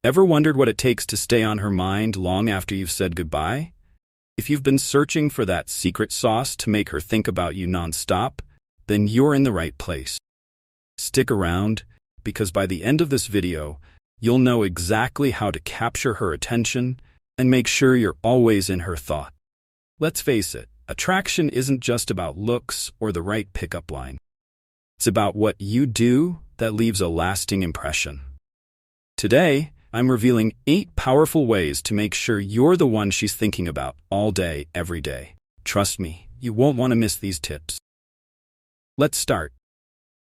Ever wondered what it takes to stay on her mind long after you've said goodbye? If you've been searching for that secret sauce to make her think about you nonstop, then you're in the right place. Stick around, because by the end of this video, you'll know exactly how to capture her attention and make sure you're always in her thought. Let's face it, attraction isn't just about looks or the right pickup line. It's about what you do that leaves a lasting impression. Today, I'm revealing 8 powerful ways to make sure you're the one she's thinking about all day, every day. Trust me, you won't want to miss these tips. Let's start.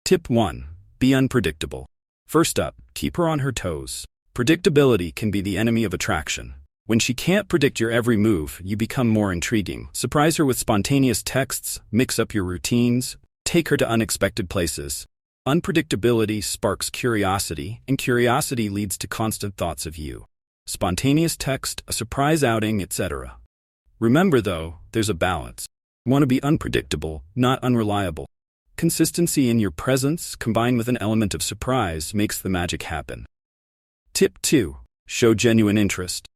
Tip 1. Be unpredictable. First up, keep her on her toes. Predictability can be the enemy of attraction. When she can't predict your every move, you become more intriguing. Surprise her with spontaneous texts, mix up your routines, take her to unexpected places. Unpredictability sparks curiosity, and curiosity leads to constant thoughts of you. Spontaneous text, a surprise outing, etc. Remember, though, there's a balance. You want to be unpredictable, not unreliable. Consistency in your presence, combined with an element of surprise, makes the magic happen. Tip 2. Show genuine interest.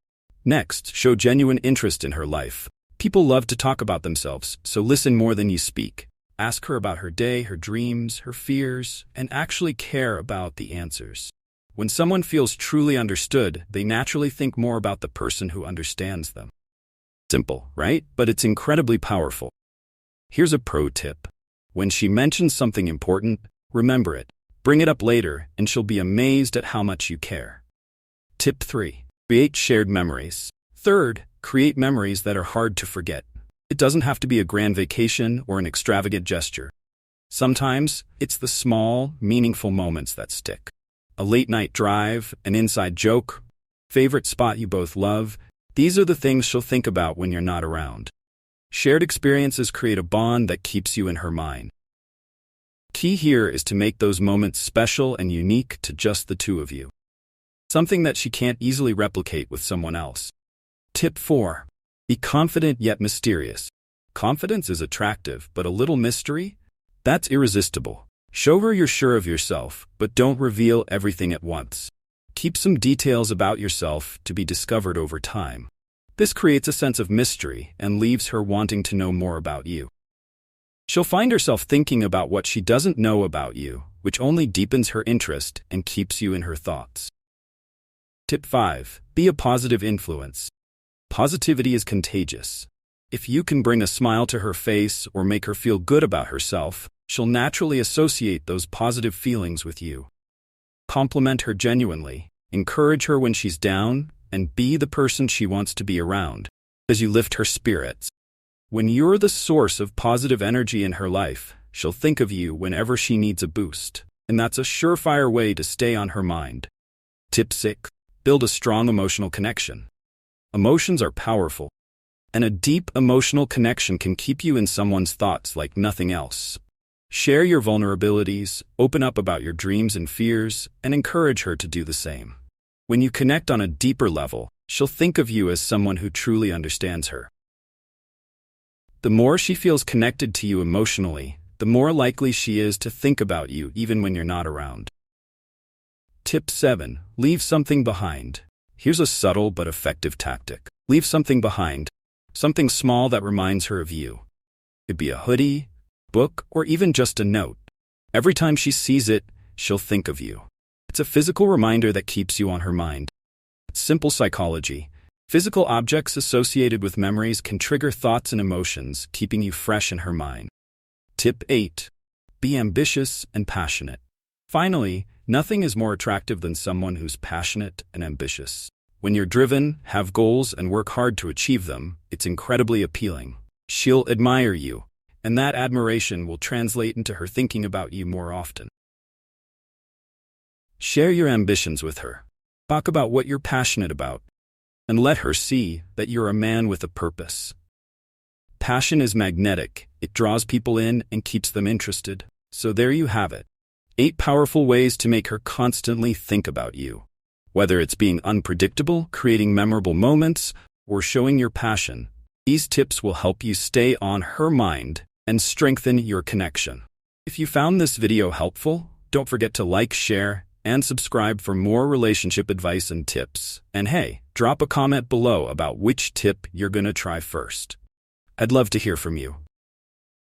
Next, show genuine interest in her life. People love to talk about themselves, so listen more than you speak. Ask her about her day, her dreams, her fears, and actually care about the answers. When someone feels truly understood, they naturally think more about the person who understands them. Simple, right? But it's incredibly powerful. Here's a pro tip. When she mentions something important, remember it. Bring it up later, and she'll be amazed at how much you care. Tip 3. Create shared memories. Third, create memories that are hard to forget. It doesn't have to be a grand vacation or an extravagant gesture. Sometimes, it's the small, meaningful moments that stick. A late-night drive, an inside joke, favorite spot you both love. These are the things she'll think about when you're not around. Shared experiences create a bond that keeps you in her mind. Key here is to make those moments special and unique to just the two of you. Something that she can't easily replicate with someone else. Tip 4. Be confident yet mysterious. Confidence is attractive, but a little mystery? That's irresistible. Show her you're sure of yourself, but don't reveal everything at once. Keep some details about yourself to be discovered over time. This creates a sense of mystery and leaves her wanting to know more about you. She'll find herself thinking about what she doesn't know about you, which only deepens her interest and keeps you in her thoughts. Tip 5. Be a positive influence. Positivity is contagious. If you can bring a smile to her face or make her feel good about herself, she'll naturally associate those positive feelings with you. Compliment her genuinely, encourage her when she's down, and be the person she wants to be around, as you lift her spirits. When you're the source of positive energy in her life, she'll think of you whenever she needs a boost, and that's a surefire way to stay on her mind. Tip 6. Build a strong emotional connection. Emotions are powerful, and a deep emotional connection can keep you in someone's thoughts like nothing else. Share your vulnerabilities, open up about your dreams and fears, and encourage her to do the same. When you connect on a deeper level, she'll think of you as someone who truly understands her. The more she feels connected to you emotionally, the more likely she is to think about you even when you're not around. Tip 7. Leave something behind. Here's a subtle but effective tactic. Leave something behind. Something small that reminds her of you. It could be a hoodie, book, or even just a note. Every time she sees it, she'll think of you. It's a physical reminder that keeps you on her mind. It's simple psychology. Physical objects associated with memories can trigger thoughts and emotions, keeping you fresh in her mind. Tip 8. Be ambitious and passionate. Finally, nothing is more attractive than someone who's passionate and ambitious. When you're driven, have goals, and work hard to achieve them, it's incredibly appealing. She'll admire you, and that admiration will translate into her thinking about you more often. Share your ambitions with her. Talk about what you're passionate about, and let her see that you're a man with a purpose. Passion is magnetic. It draws people in and keeps them interested. So there you have it. 8 powerful ways to make her constantly think about you. Whether it's being unpredictable, creating memorable moments, or showing your passion, these tips will help you stay on her mind and strengthen your connection. If you found this video helpful, don't forget to like, share, and subscribe for more relationship advice and tips. And hey, drop a comment below about which tip you're going to try first. I'd love to hear from you.